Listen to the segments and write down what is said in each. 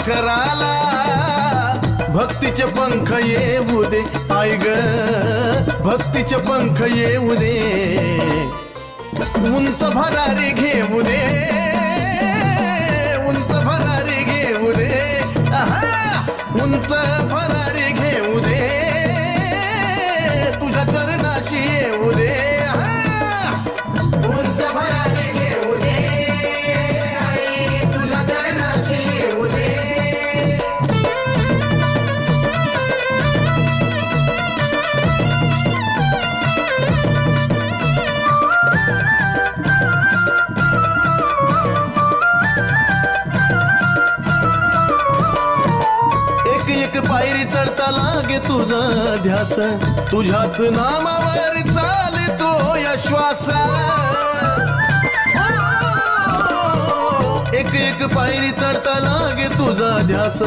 पाखराला भक्तीचे पंख येऊ दे आई ग भक्तीचे पंख येऊ दे उंच भरारी घेऊ दे उंच भरारी घेऊ दे उंच भरारी घेऊ दे तुझ्या चरणाशी येऊ दे उंच भरारी घेऊ दे आई तुझ्या चरणाशी येऊ दे पायरी चढता लागे तुझा ध्यास तुझ्याच नामावर चालतो या श्वास एक एक पायरी चढता लागे तुझा ध्यास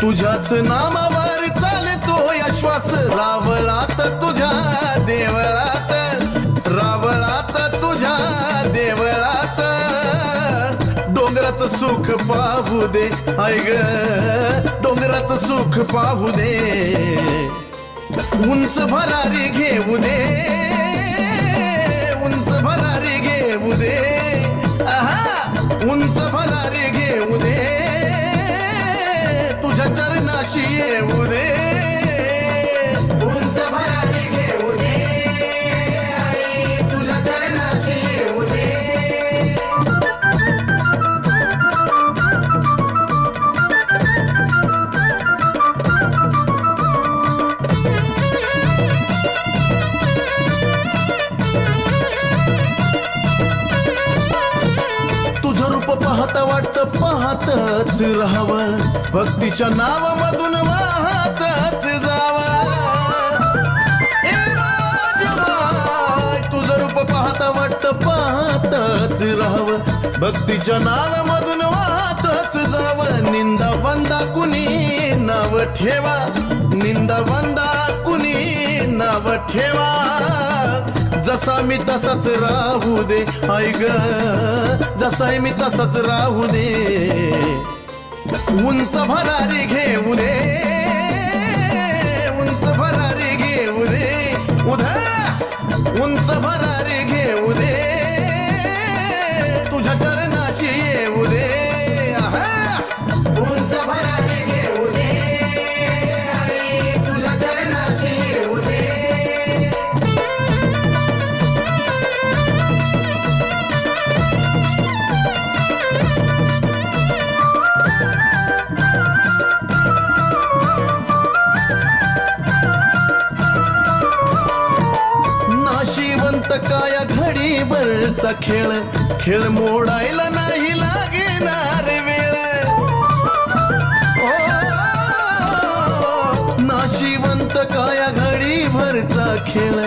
तुझ्याच नामावर चालतो या श्वास रावळात तुझ्या देवळात रावळात तुझ्या देवळात डोंगराचं सुख पाहू दे आई ग डोंगराचं सुख पाहू दे उंच भरारी घेऊ दे उंच भरारी घेऊ दे उंच भरारी घेऊ दे तुझ्या चरणाशी येऊ दे उंच भरारी घेऊ दे आई तुझ्या चरणाशी येऊ दे पाहता वाटतं पाहतच राहावं भक्तीच्या नावामधून वाहतच जावं तुझं रूप पाहता वाटतं पाहतच राहावं भक्तीच्या नावामधून वाहतच जावं निंदा वंदा कुणी नाव ठेवा निंदा वंदा कुणी नाव ठेवा जसा मी तसाच राहू दे आई ग जसा मी तसाच राहू दे उंच भरारी घेऊ दे उंच भरारी घेऊ दे उंच भरारी घेऊ दे तुझ्या चरणाशी येऊ दे उंच भरारी घेऊ दे आई तुझ्या चरणाशी येऊ दे काया घडीभरचा खेळ खेळ मोडायला नाही लागणार वेळ नाशिवंत काया घडीभरचा खेळ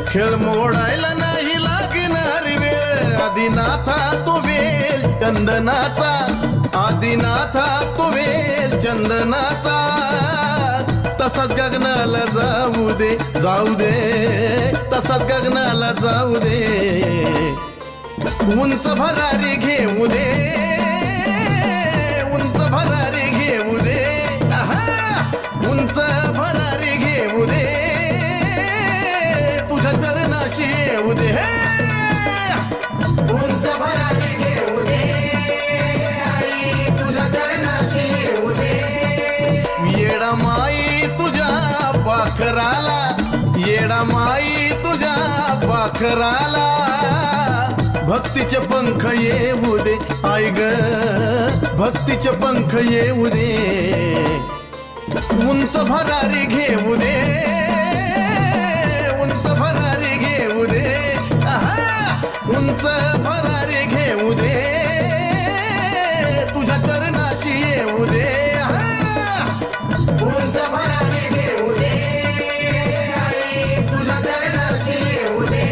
खेळ मोडायला नाही लागणार वेळ आदिनाथा तो वेल चंदनाचा आदिनाथा तो वेल चंदनाचा तसाच गगनाला जाऊ दे तसाच गगनाला जाऊ दे उंच भरारी घेऊ दे उंच भरारी घेऊ दे उंच भरारी घेऊ दे तुझ्या चरणाशी येऊ दे उंच भरारी घेऊ दे आई तुझ्या चरणाशी येऊ दे येडा माई तुझ्या पाखराला येडा माई तुझ्या पाखराला भक्तीचे पंख येऊ दे आई ग भक्तीचे पंख येऊ दे उंच भरारी घेऊ दे उंच भरारी घेऊ दे उंच भरारी घेऊ दे तुझ्या चरणाशी येऊ दे उंच भरारी घेऊ दे आई तुझ्या चरणाशी येऊ दे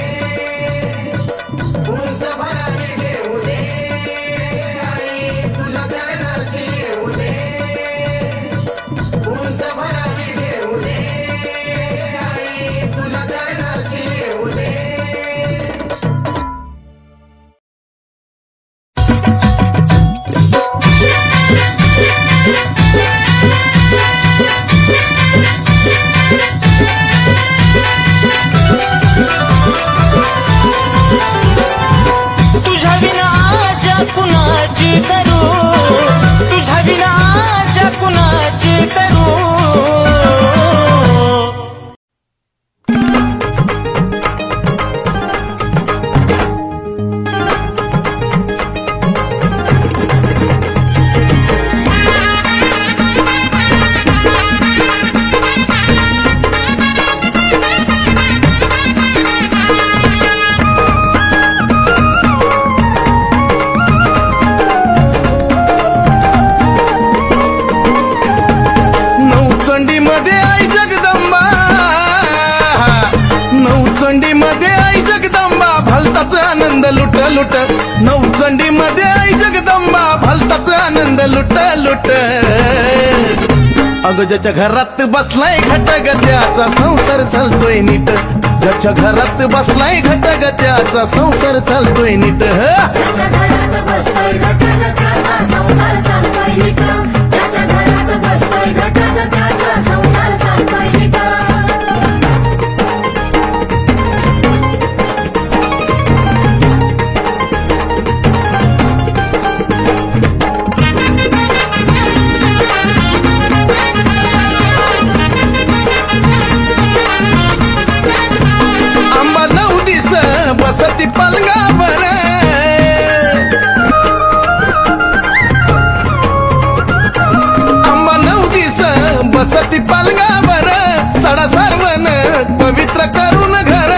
उंच भरारी घेऊ दे आई तुझ्या चरणाशी येऊ दे उंच भरारी घेऊ दे आई तुझ्या चरणाशी येऊ दे भलताच आनंद लुट लुट नवचंडी मध्ये आई जगदंबा भलताच आनंद लुट लुट अगं ज्याच्या घरात बसलाय घटगत्याचा संसार चालतोय नीट ज्याच्या घरात बसलाय घटगत्याचा संसार चालतोय नीट त्याच्या घरात बसतोय घटगत्याचा संसार चालतोय नीट त्याच्या घरात बसतोय घटगत्याचा संसार चालतोय नीट बसती पलंगावर आंबा 9 दिस बसती पलंगावर सडा सारवण पवित्र करून घर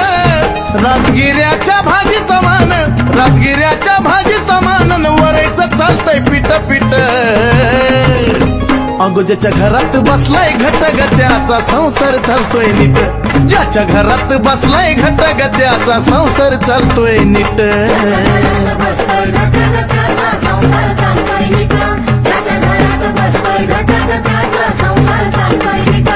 राजगिऱ्याच्या भाजीचा मान राजगिऱ्याच्या भाजीचा मान वरायचं चालतंय पीठ पीठ अगो ज्याच्या घरात बसलाय घटगत्याचा संसार चालतोय नीट ज्याच्या घरात बसलाय घटगत्याचा संसार चालतोय नीट बसतोय घटगत्याचा संसार चालतोय नीट त्याच्या घरात बसतोय घटगत्याचा संसार चालतोय नीट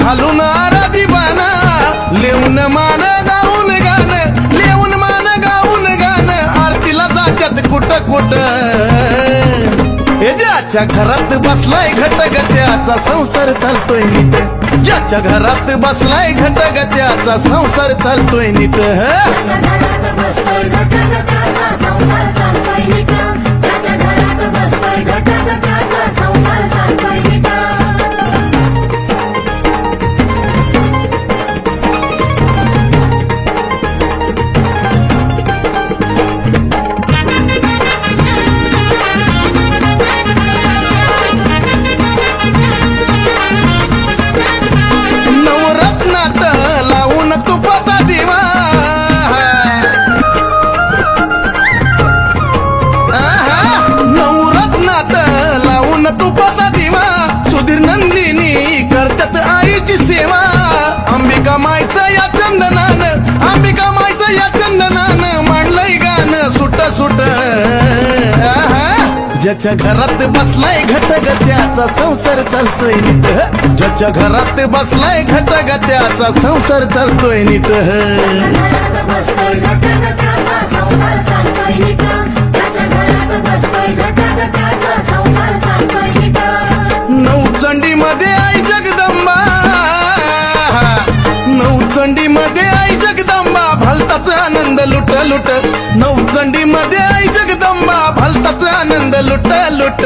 घालून आराधी बाना लेऊन मान गाऊन गाण लेऊन मान गाऊन गाण आरतीला जात्यात कुट कुट हे ज्याच्या घरात बसलाय घटगत्याचा संसार चालतोय नीट ज्याच्या घरात बसलाय घटगत्याचा संसार चालतोय नीट त्याच्या घरात बसतोय घटगत्याचा संसार चालतोय नीट त्याच्या घरात बसतोय घटगत्याचा संसार चालतोय नीट तुपाचा दिवा सुधीर नंदिनी करतात आईची सेवा अंबिका मायचं या चंदनान अंबिका मायचं या चंदनान मांडलंय गाणं सुट सुट ज्याच्या घरात बसलाय घटगत्याचा संसार चालतोय नीट ज्याच्या घरात बसलाय घटगत्याचा संसार चालतोय नीट बसतोय घटगत्याचा संसार चालतोय नीट त्याच्या घरात बसतोय घटगत्याचा संसार चालतोय नीट नवचंडी मध्ये आई जगदंबा नवचंडी मध्ये आई जगदंबा भलताच आनंद लुट लुट नवचंडी मध्ये आई जगदंबा भलताच आनंद लुट लुट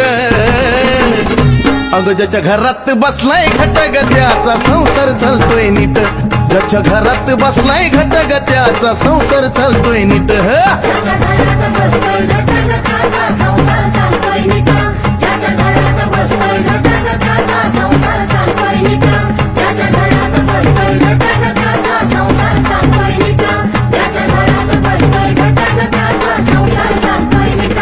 अगं ज्याच्या घरात बसलाय घटगत्याचा संसार चालतोय नीट ज्याच्या घरात बसलाय घटगत्याचा संसार चालतोय नीट त्याच्या घरात बसतोय घटगत्याचा संसार चालतोय नीट त्याच्या घरात बसतोय घटगत्याचा संसार चालतोय नीट त्याच्या घरात बसतोय घटगत्याचा संसार चालतोय नीट त्याच्या घरात बसतोय घटगत्याचा संसार चालतोय नीट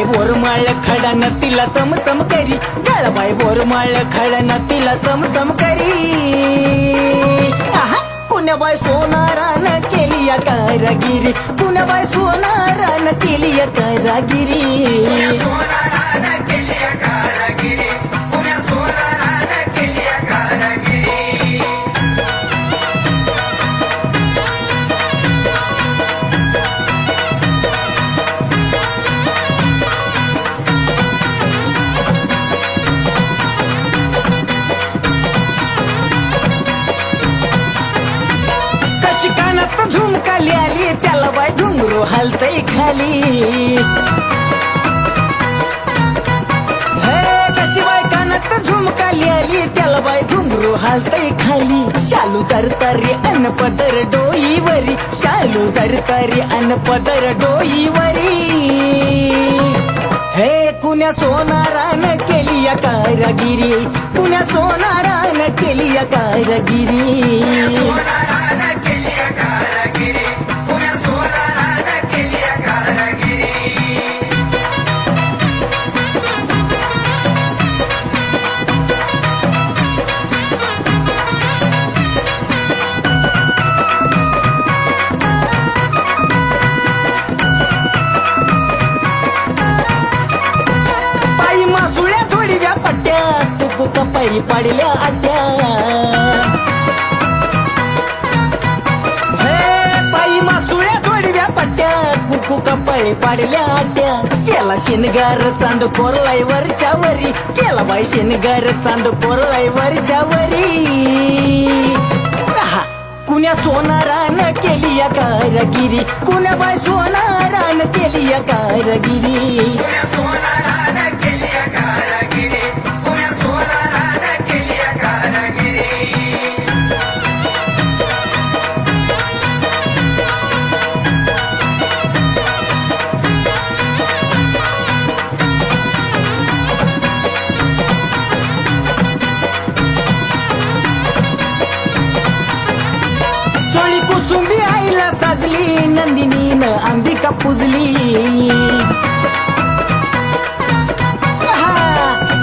बोरमाळ खडान तिला चमचम करी गळबाई बोरमाळ खडान तिला चमचम करी कुणाबाई सोनारान केली या कारागिरी कुणाबाई सोनारान केली या कारागिरी घुंगरू हालतय खाली कशी बाय कानात झुमकाली आली त्याला बाय घुंगरू हालतय खाली शालू जरतारी अन पदर डोईवरी शालू जरतारी अन पदर डोईवरी हे कुण्या सोनारान केली या कारागिरी कुण्या सोनारान केली या कारागिरी कपाळी पाडल्या आट्या पायी मासुळ्या थोडव्या पट्ट्या कुकू कपाळी पाडल्या आट्या केला शिनगार चांद कोरलाय वरच्या वरी केला बाई शिनगार चांद कोरलाय वरच्या वरी कुण्या सोनारान केली या कारागिरी कुण्या बाई सोनारान केली या कारागिरी कुसुंबी आईला साजली नंदिनीनं अंबिका पुजली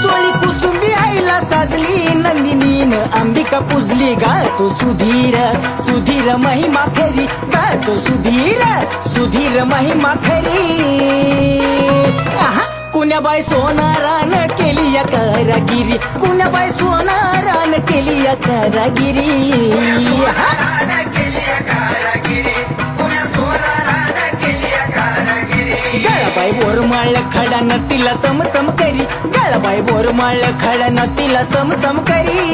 चोळी कुसुंबी आईला साजली नंदिनीनं अंबिका पुजली गातो सुधीर सुधीर महिमा खरी गातो सुधीर सुधीर महिमा खरी कुण्याबाई सोनारान केली या कारागिरी कुण्याबाई सोनारान केली या कारागिरी गळाबाई बोरमाळ खडानं तिला चमचम करी गळाबाई बोरमाळ खडानं तिला चमचम करी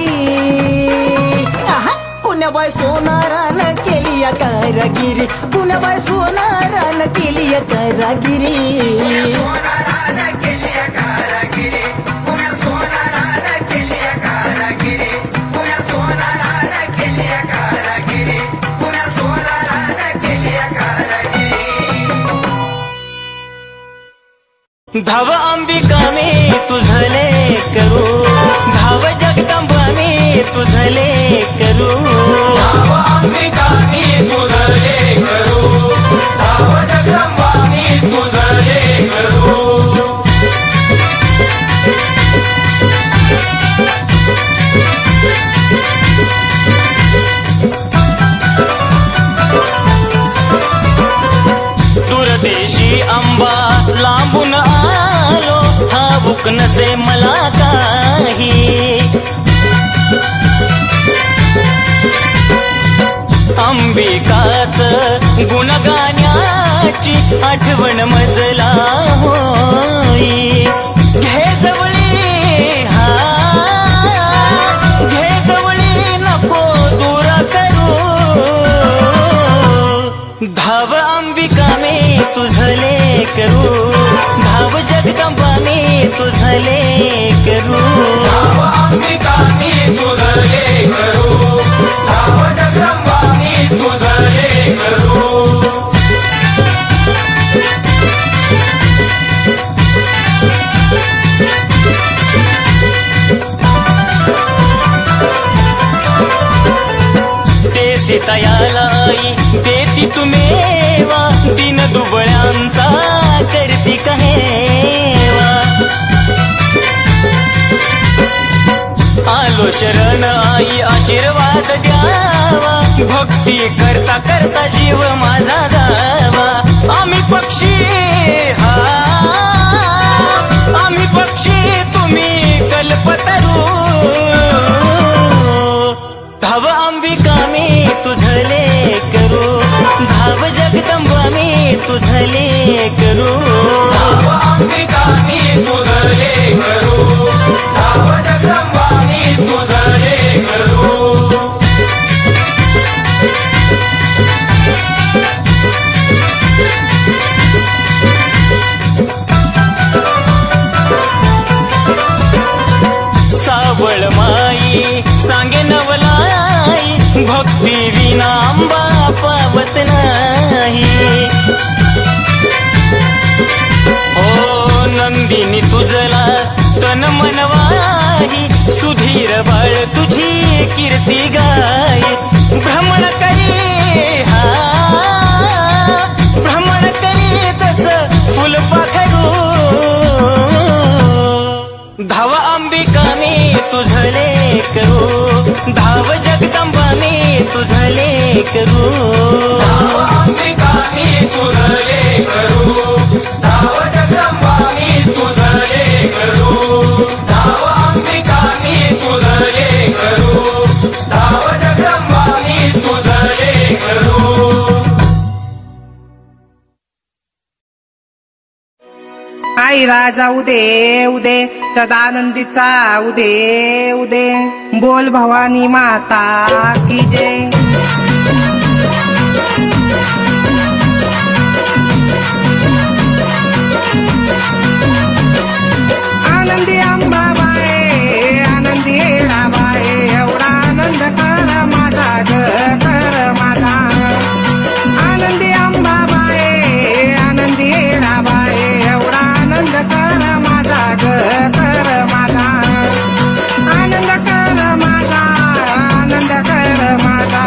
कुण्याबाई सोनारान केली या कारागिरी कुण्याबाई सोनारान केली या कारागिरी धाव अंबिका मी तुझले करू धाव जगदंबा मी तुझले करू धाव अंबिका मी तुझले करू धाव जगदंबा मी तुझले करू दूरदेशी अंबा लांबून आलो ठाऊक नसे मला काही अंबिकाच गुणगाण्याची आठवण मजला होई घे जवळी घे जवळी नको दूर करू धाव अंबिका मी तुझले करू धाव जगदंबा मी तुझले करू धाव अंबिका मी तुझले करू धाव जगदंबा मी तुझले करू सीतायाला आई देती तुमेवा दिन दुबळ्यांचा करती कहेवा आलो शरण आई आशीर्वाद द्यावा भक्ती करता करता जीव माझा जावा आम्ही पक्षी आम्ही पक्षी तुम्ही कल्पतरू धाव अंबिका मी तुझले करू धाव जगदंबा मी तुझले करू धाव अंबिका मी तुझले करू धाव जगदंबा मी तुझले करू भक्ती विना अंबा पावत नाही. ओ नंदिनी तुझला तन मनवाही, सुधीर बाळ तुझी कीर्ती गाई. भ्रमण करी हा भ्रमण करी तस फुलपाखरू, धाव अंबिका मी तुझले करू, धाव जगदंबा मी तुझले करू. धाव अंबिका मी तुझले करू, धाव जगदंबा मी तुझले करू, धाव अंबिका मी तुझले करू, धाव जगदंबा मी तुझले करू. आई राजा उदे उदे सदानंदीचा उदे उदे, बोल भवानी माता की जय. आनंदी अंबाबाई आनंदी येडाबाई, एवढा आनंद कर माझा ग कर माझा. आनंदी अंबाबाई आनंदी येडाबाई, एवढा आनंद कर माझा ग कर माझा. आनंद कर माझा आनंद कर माझा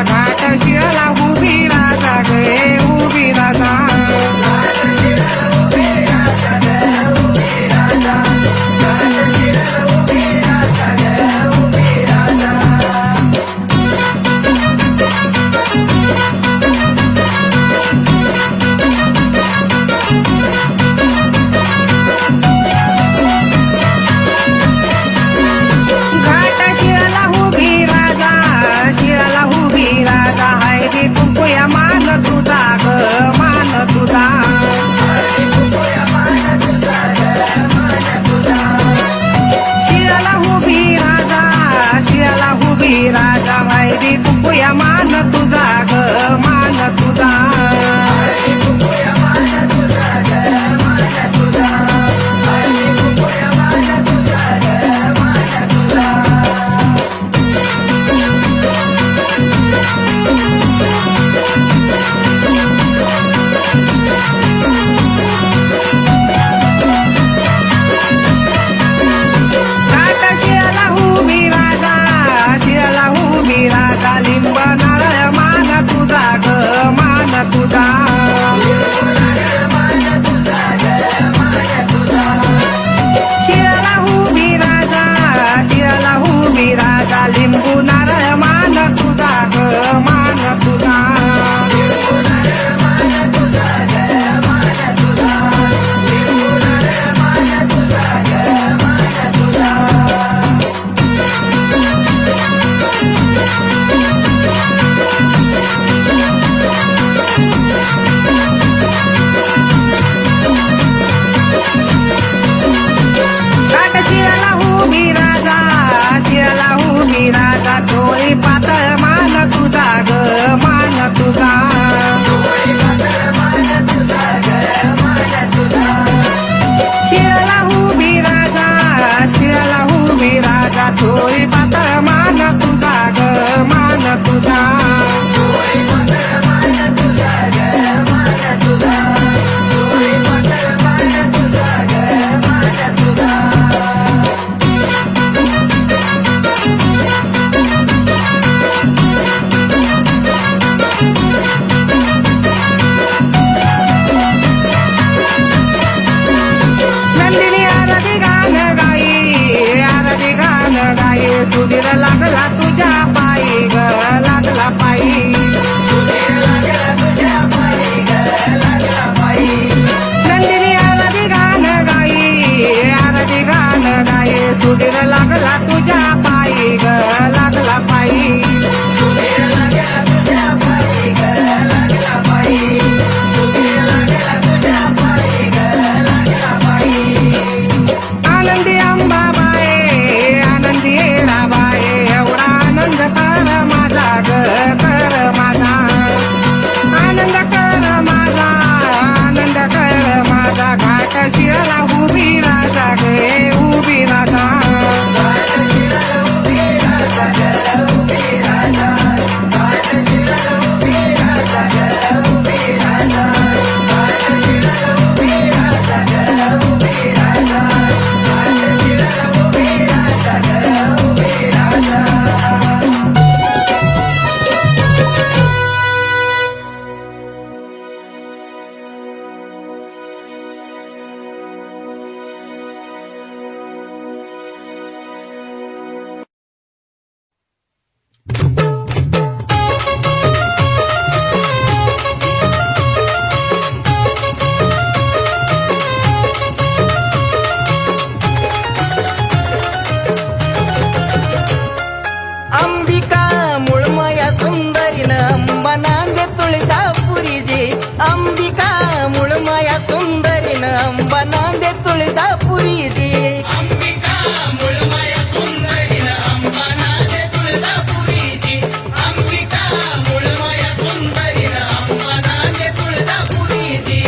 अंबिका मुळमाया सुंदरीन अंबा नांदे तुळजापुरी जी अंबिका मुळमाया सुंदरीन अंबा नांदे तुळजापुरी जी अंबिका मुळमाया सुंदरीन अंबा नांदे तुळजापुरी जी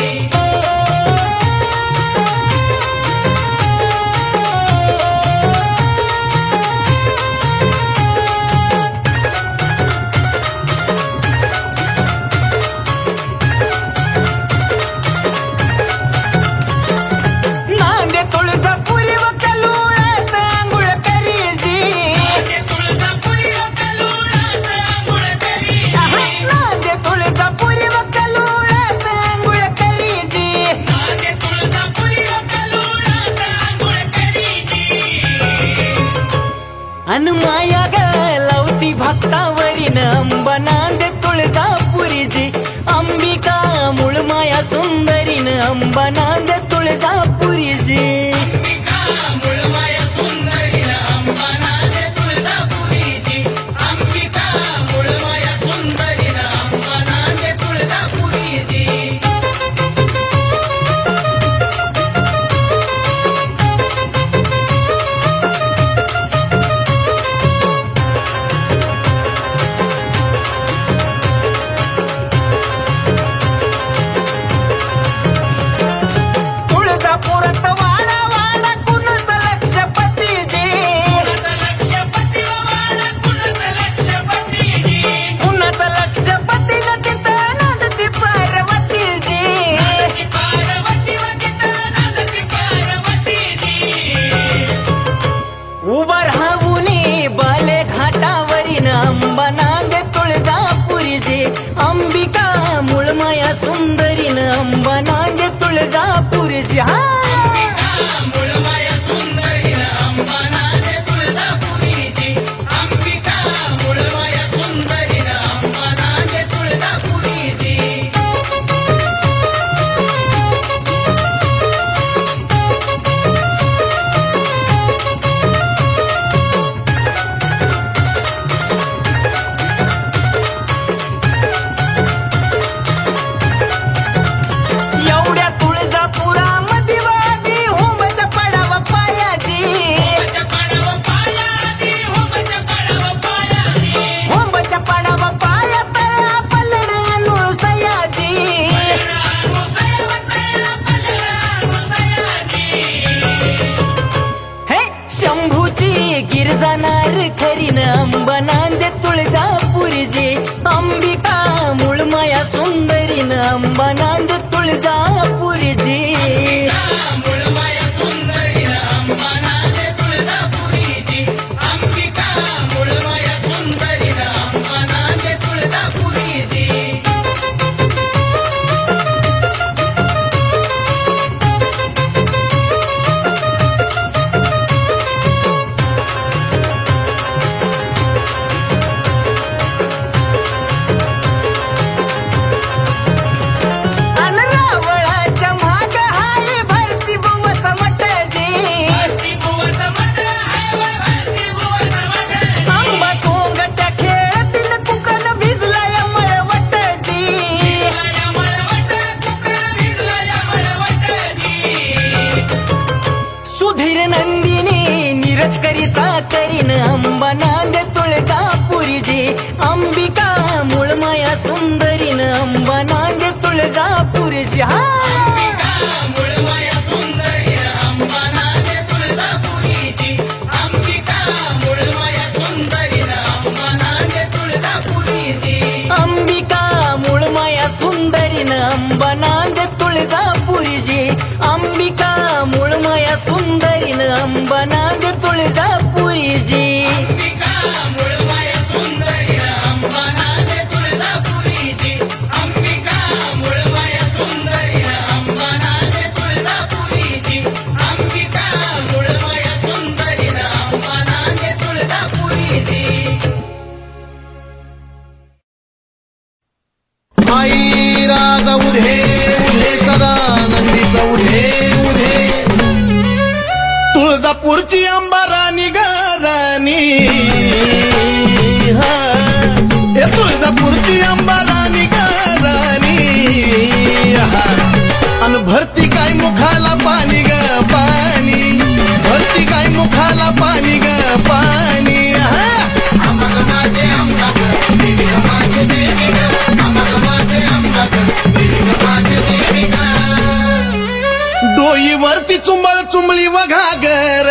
नांदे तुळजापुरी व कलुळात आंघोळ करी जी नांदे तुळजापुरी व कलुळात आंघोळ करी जी नांदे तुळजापुरी व कलुळात आंघोळ करी जी नांदे तुळजापुरी व कलुळात आंघोळ करी जी अन माया ग लावती भक्तावरीन अंबा नांदे तुळजापुरी जी अंबिका मुळमाया सुंदरीन अंबा नांदे तुळजापुरी जी अंबिका मुळमाया सुंदरीन अंबा नांदे तुळजापुरी जी अंबिका मुळमाया सुंदरीन अंबा नांदे तुळजापुरी जी तुळजापुरात वाडा वाडा कुणाच लक्षपती जी लक्षपती वाडा कुणाच लक्षपती जी कुणाच लक्षपती न तिथं नांदती पार्वती जी नांदती पार्वती व तिथं नांदती पार्वती जी उभा राहुनी बाले घाटावरीन अंबा नांदे तुळजापुरी जी अंबिका मुळमाया सुंदरीन अंबा नांदे तुळजापुरी जी अंबिका मुळमाया सुंदरीन अंबा नांदे तुळजापुरी जी अंबिका मुळमाया सुंदरीन अंबा नांदे तुळजापुरी जी एवढ्या तुळजापुरामध्ये वादी होमच्या पडावा पायाजी होमच्या पडाव पायाजी होमच्या पडाव पायाजी होमच्या पडावा पायात पलडणू सयाजी हे शंभूची गिरजानार खरीन अंबा नांदे तुळजापुरी जी अंबिका मुळमाया सुंदरीन अंबा नांदे तुळजापुरी जी मुळमाया सुंदरीन अंबा नांदे तुळजापुरी जी अंबिका मुळमाया सुंदरीन अंबा नांदे तुळजापुरी जी अन रावळाच्या माग हाय भरती बुवत मटजी भरती बुवत मट हाय व भरती बुवत मट अंबा सोंगट्या खेळतील कुकन भिजलाय मळवटजी भिजलाय मळवट कुकड भिजलाय मळवट जी सुधीर नंदिनी नीरज करिता करीन अंबा नांदे तुळजापुरी जी अंबिका मुळमाया सुंदरीन अंबा नांदे तुळजापुरी जी अंबिका मुळमाया सुंदरीन अंबा नांदे तुळजापुरी जी अंबिका मुळमाया सुंदरीन अंबा नांदे तुळजापुरी जी अंबिका मुळमाया सुंदरीन अंबा नांदे तुळजापुरी जी अंबिका मुळमाया सुंदरीन अंबा नांदे तुळजापुरी जी अंबिका मुळमाया सुंदरीन अंबा नांदे तुळजापुरी जी अंबिका मुळमाया सुंदरीन अंबा नांदे तुळजापुरी जी अंबिका मुळमाया सुंदरीन अंबा नांदे तुळजापुरी जी आई राजा उधे उधे सदा नंदीचा उधे उधे तुळजापूरची अंबा राणी ग राणी हा तुळजापूरची अंबा राणी ग राणी भरती काय मुखाला पाणी ग पाणी भरती काय मुखाला पाणी ग पाणी अमग माझे अमग देवी ग माझे देवी ग अमग माझे अमग देवी ग माझे देवी ग डोईवरती चुंबळ चुंबळी वघागर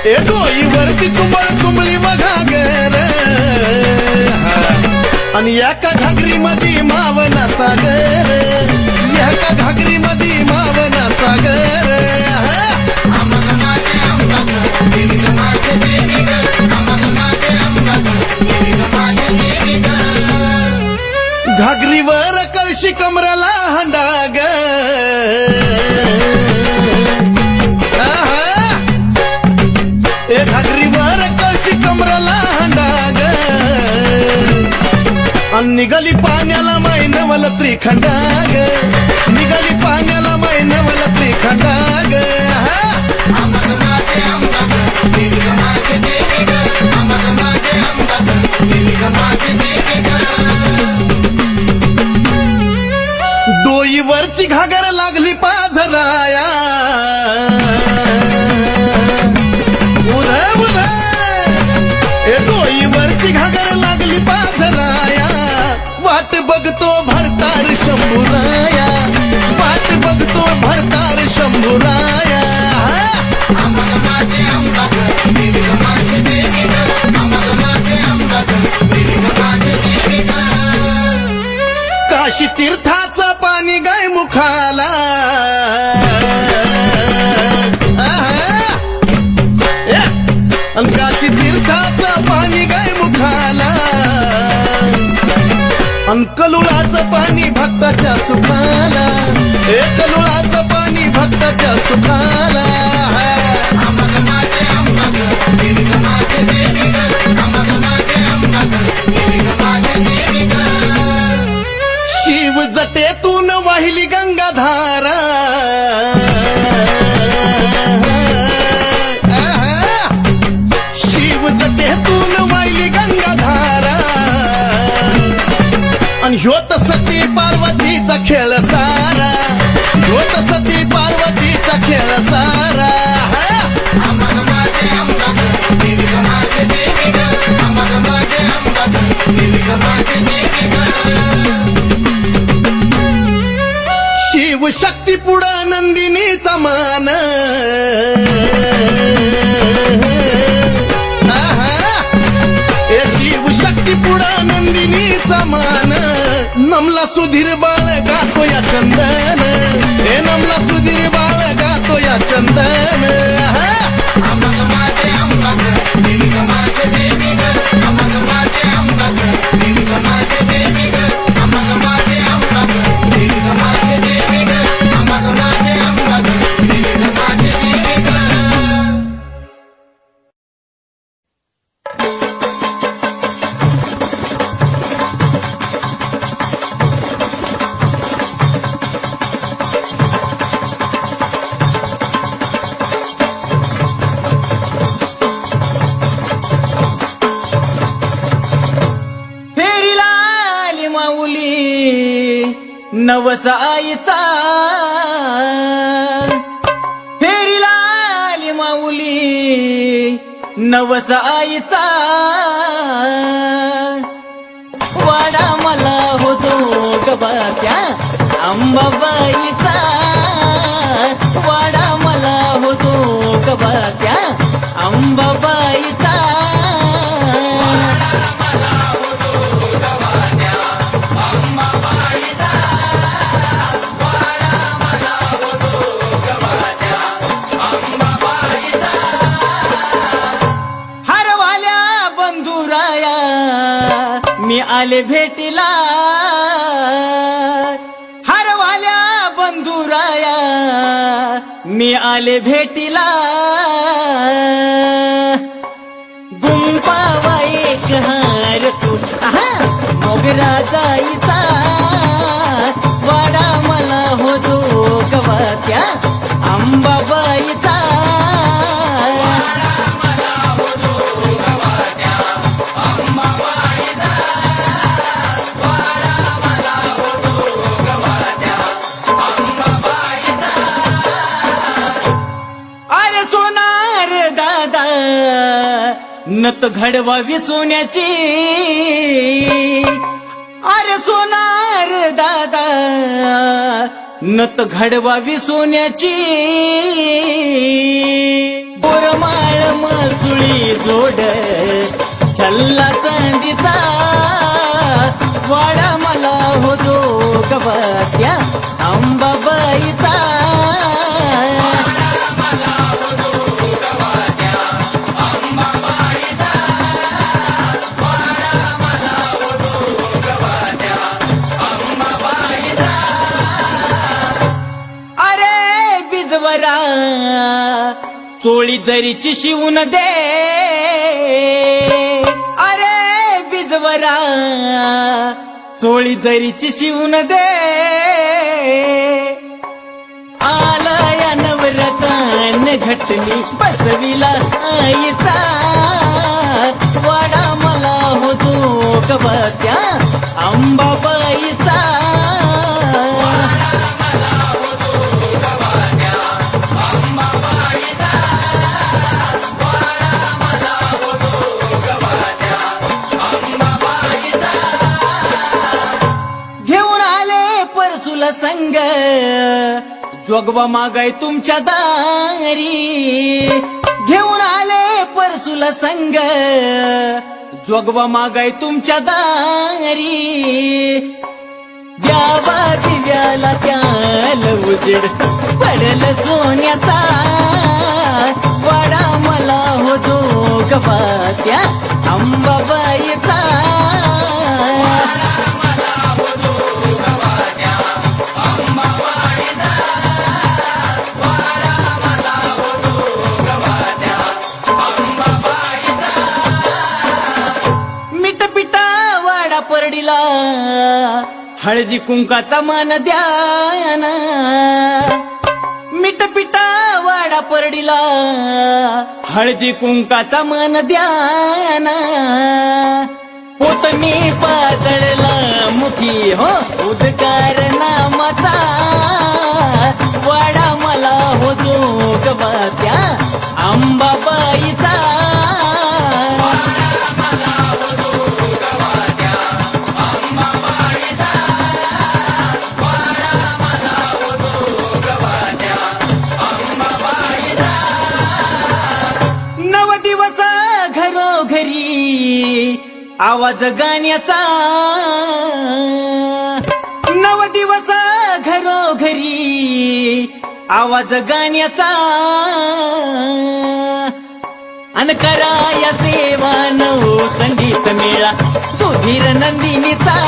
ए डोईवरती चुंबळ चुंबळी वघागर आणि एका घागरी मध्ये मावना सागर एका घागरी मध्ये मावना सागर अमग माझे अमग देवी ग माझे देवी ग अमग माझे अमग देवी ग माझे देवी ग घागरीवर कळशी कमराला हंडाग ए घागरीवर कळशी कमराला हंडाग आणि निघाली पाण्याला मैनवल त्रिखंडाग निघाली पाण्याला मैनवल त्रिखंडाग अमग माझे अमग देवी ग माझे देवी ग अमग माझे अमग देवी ग माझे देवी ग डोईवरची घागर लागली पाझराया उध उध ए डोईवरची घागर लागली पाझराया वाट बघतो भरतार शंभूराया वाट बघतो भरतार शंभूराया अमग माझे अमग देवी ग माझे देवी ग अमग माझे अमग देवी ग माझे देवी ग काशी तीर्थाचं पाणी गाय मुखाला काशी तीर्थाचं पाणी गाय मुखाला कलुळाचं पाणी भक्ताच्या सुखाला कलुळाचं पाणी भक्ताच्या सुखाला अमग माझे अमग देवी ग माझे देवी ग अमग माझे अमग देवी ग माझे देवी ग शिव जटेतून वाहिली गंगाधारा शिव जटेतून वाहिली गंगाधारा आणि ह्योत सती पार्वतीचा खेळ सारा ह्योत सती पार्वतीचा खेळ सारा अमग माझे अमग देवी ग माझे देवी ग अमग माझे अमग देवी ग माझे देवी ग शिव शक्ती पुढं नंदिनीचा मान ए शिव शक्ती पुढं नंदिनीचा मान नमला सुधीर बाळ गातो या चंदन हे नमला सुधीर बाळ गातो या चंदन अमग माझे अमग देवी ग माझे देवी ग अमग माझे अमग देवी ग माझे देवी ग अमग माझे अमग देवी ग माझे देवी ग अमग माझे अमग देवी ग माझे देवी ग फेरीला आली माऊली नवस आईचा फेरीला आली माऊली नवस आईचा वाडा मला होतो गबात्या अंबाबाईचा वाडा मला होतो गबात्या अंबाबाईचा हरवाल्या बंधुराया मी आले भेटीला हरवाल्या बंधुराया मी आले भेटीला गुंपावा एक हार तू मोगरा जाईचा वाडा मला होतो गवात्या अंबाबाईचा नत घडवावी सोन्याची अरे सोनार दादा नत घडवावी सोन्याची बोरमाळ मासुळी जोड छल्ला चांदीचा वाडा मला होतो गवात्या अंबाबाईचा चोळी जरीची शिवून दे अरे बिजवरा चोळी जरीची शिवून दे आलाया नवरत्न घटनी बसविला आईचा वाडा मला होतो गवात्या अंबाबाईचा संग जोगवा मागाय तुमच्या दारी घेऊन आले परसुला संग जोगवा मागाय तुमच्या दारी द्यावा दिव्याला त्याला उजेड पडल सोन्याचा वाडा मला हो जोगवात्या अंबाबाईचा परडीला हळदी कुंकाचा मान द्याना मीठ पिठा वाडा परडीला हळदी कुंकाचा मान द्याना पोत मी पाजळला मुखी हो उद्गार नामाचा वाडा मला हो जोगवात्या अंबाबाईचा आवाज गाण्याचा नव दिवस घरोघरी आवाज गाण्याचा अन कराया सेवा नऊ संगीत मेळा सुधीर नंदिनीचा